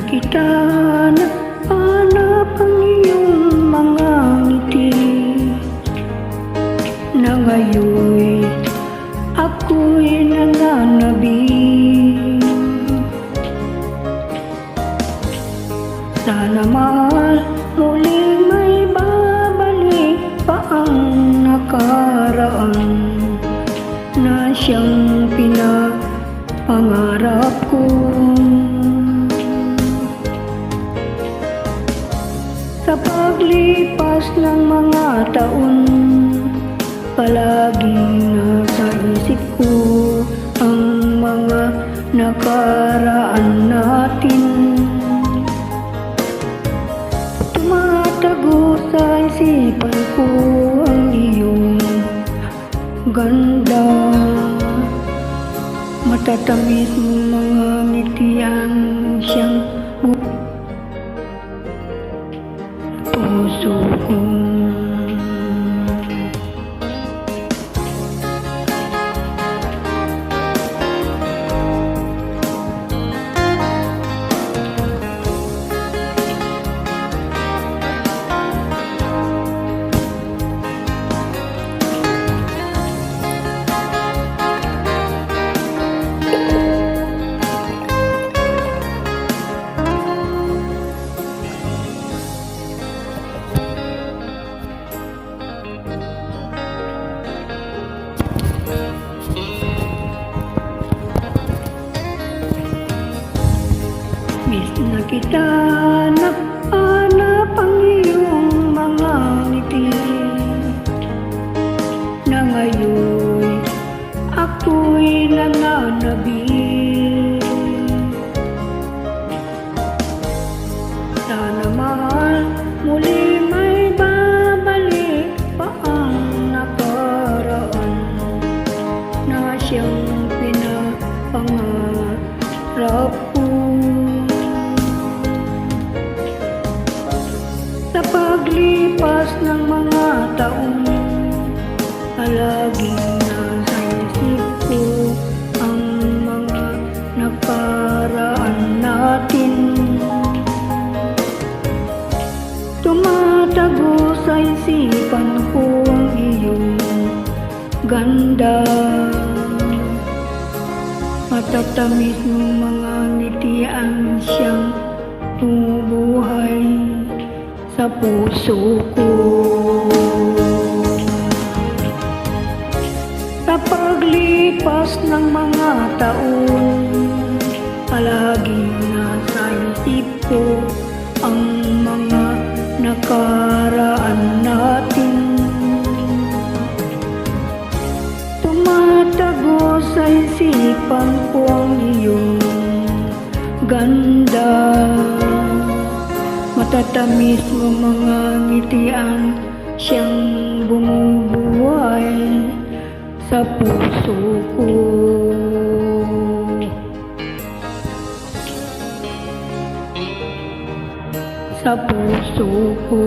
kita, naghanap ang iyong mga ngiti, na ngayon ako'y nananabing. Sana mahal muling may babalik pa ang nakaraan na siyang pinapangarap ko. Sa paglipas ng mga taon, palaging nasa isip ko ang mga nakaraan natin. Tumatago sa isipan ko ang iyong ganda, matatamis mong mga ngitian siyang puso ko. Miss na kita, naghanap ang iyong mga ngiti, na ngayon ako'y nananabing. Sana mahal muli may babalik pa ang nakaraan na siyang pinapangarap ko. Sa paglipas ng mga taon, palaging nasa isip ko ang mga nakaraan natin. Tumatago sa isipan ko ang iyong ganda, matatamis mong mga ngitian siyang tumubuhay sa puso ko. Sa paglipas ng mga taon, palaging nasa isip ko ang mga nakaraan natin. Tumatago sa isipan ko ang iyong ganda, matatamis mo mga ngitian siyang bumubuhay sa puso ko. Sa puso ko.